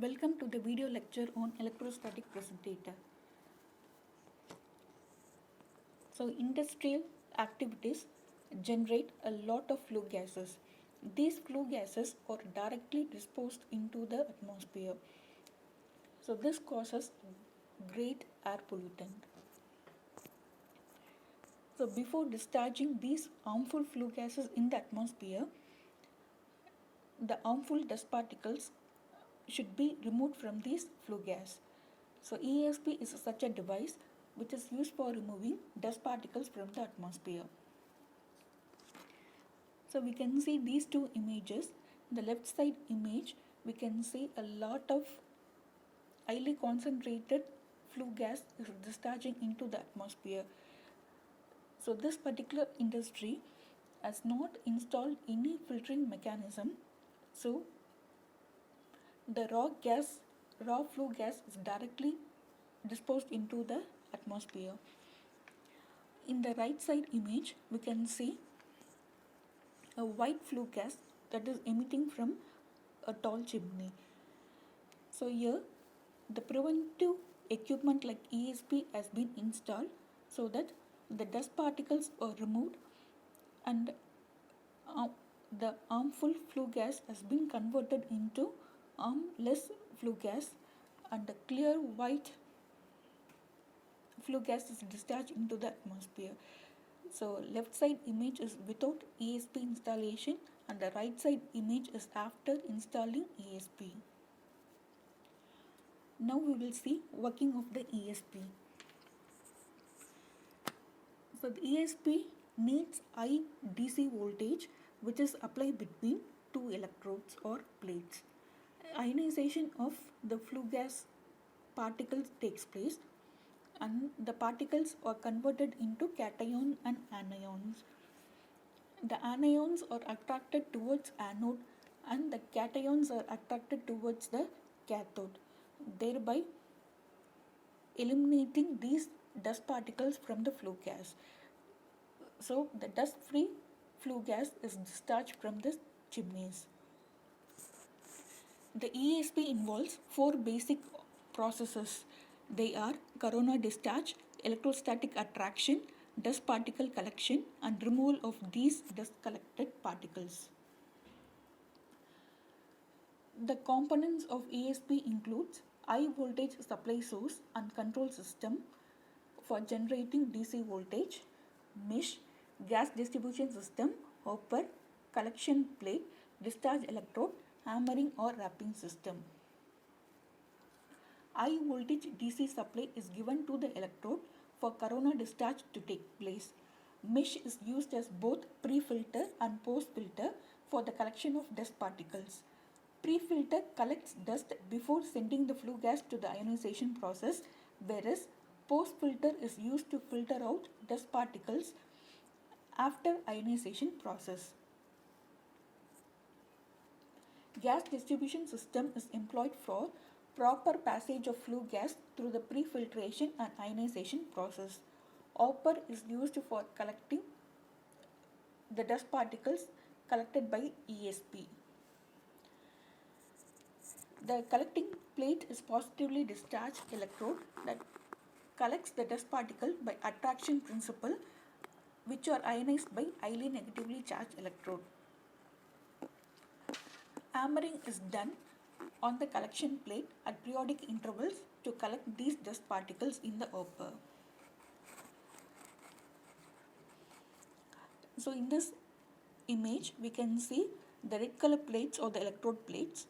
Welcome to the video lecture on electrostatic precipitator. So industrial activities generate a lot of flue gases. These flue gases are directly disposed into the atmosphere. So this causes great air pollutant. So before discharging these harmful flue gases in the atmosphere, the harmful dust particles should be removed from these flue gas. So ESP is such a device which is used for removing dust particles from the atmosphere. So we can see these two images. In the left side image, we can see a lot of highly concentrated flue gas is discharging into the atmosphere. So this particular industry has not installed any filtering mechanism. So the raw flue gas is directly disposed into the atmosphere. In the right side image, we can see a white flue gas that is emitting from a tall chimney. So here the preventive equipment like ESP has been installed so that the dust particles are removed and the harmful flue gas has been converted into harmless flue gas, and the clear white flue gas is discharged into the atmosphere. So left side image is without ESP installation and the right side image is after installing ESP. Now we will see working of the ESP. So the ESP needs high DC voltage which is applied between two electrodes or plates. Ionization of the flue gas particles takes place and the particles are converted into cation and anions. The anions are attracted towards anode and the cations are attracted towards the cathode, thereby eliminating these dust particles from the flue gas. So the dust-free flue gas is discharged from the chimneys. The ESP involves four basic processes. They are corona discharge, electrostatic attraction, dust particle collection, and removal of these dust collected particles. The components of ESP includes high voltage supply source and control system for generating DC voltage, mesh, gas distribution system, hopper, collection plate, discharge electrode, hammering or wrapping system. High voltage DC supply is given to the electrode for corona discharge to take place. Mesh is used as both pre-filter and post-filter for the collection of dust particles. Pre-filter collects dust before sending the flue gas to the ionization process, whereas post-filter is used to filter out dust particles after ionization process. Gas distribution system is employed for proper passage of flue gas through the pre-filtration and ionization process. Hopper is used for collecting the dust particles collected by ESP. The collecting plate is positively discharged electrode that collects the dust particle by attraction principle, which are ionized by highly negatively charged electrode. Hammering is done on the collection plate at periodic intervals to collect these dust particles in the hopper. So in this image we can see the red color plates or the electrode plates,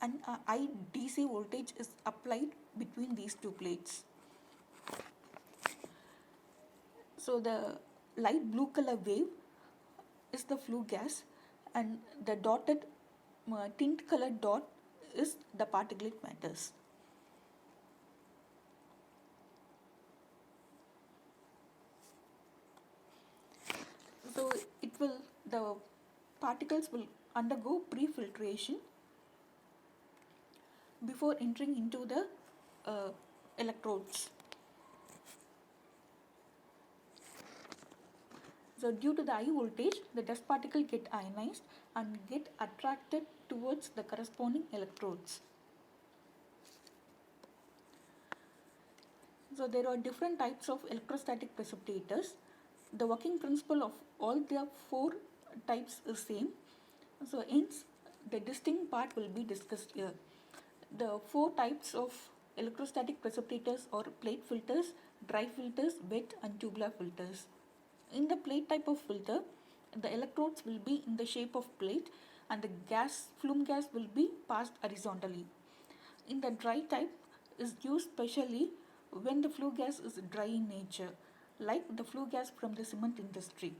and a high DC voltage is applied between these two plates. So the light blue color wave is the flue gas and the dotted tint colored dot is the particulate matters. So the particles will undergo pre-filtration before entering into the electrodes. So due to the high voltage, the dust particle get ionized and get attracted towards the corresponding electrodes. So there are different types of electrostatic precipitators. The working principle of all the four types is same. So hence the distinct part will be discussed here. The four types of electrostatic precipitators are plate filters, dry filters, wet and tubular filters. In the plate type of filter, the electrodes will be in the shape of plate and the flume gas will be passed horizontally. In the dry type is used specially when the flue gas is dry in nature, like the flue gas from the cement industry.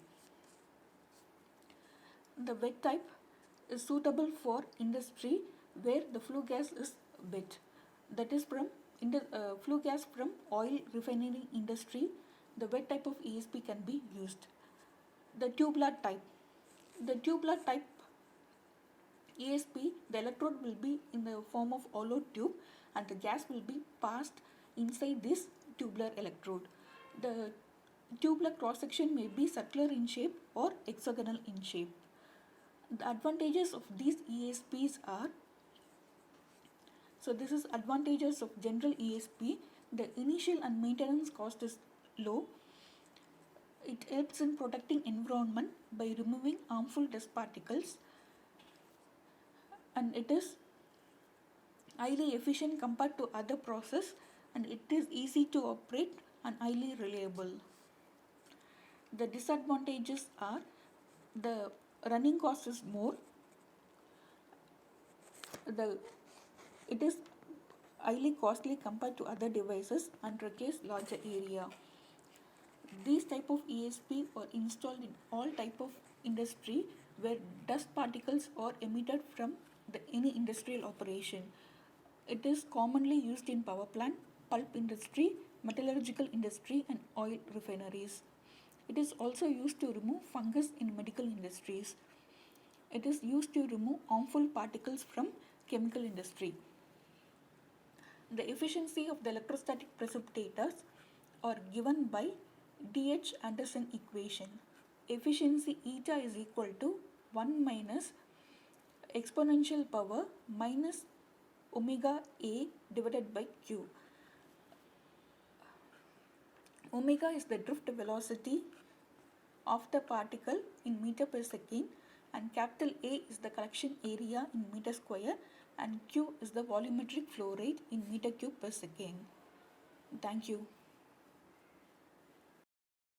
The wet type is suitable for industry where the flue gas is wet. That is from flue gas from oil refining industry. The wet type of ESP can be used. The tubular type. The tubular type ESP, the electrode will be in the form of hollow tube and the gas will be passed inside this tubular electrode. The tubular cross section may be circular in shape or hexagonal in shape. The advantages of these ESPs are, so this is advantages of general ESP. The initial and maintenance cost is low. It helps in protecting environment by removing harmful dust particles, and it is highly efficient compared to other process, and it is easy to operate and highly reliable. The disadvantages are the running cost is more, it is highly costly compared to other devices and requires larger area. These type of ESP are installed in all type of industry where dust particles are emitted from any industrial operation. It is commonly used in power plant, pulp industry, metallurgical industry and oil refineries. It is also used to remove fungus in medical industries. It is used to remove harmful particles from chemical industry. The efficiency of the electrostatic precipitators are given by D.H. Anderson equation. Efficiency eta is equal to 1 minus exponential power minus omega A divided by Q. Omega is the drift velocity of the particle in meter per second, and capital A is the collection area in meter square, and Q is the volumetric flow rate in meter cube per second. Thank you.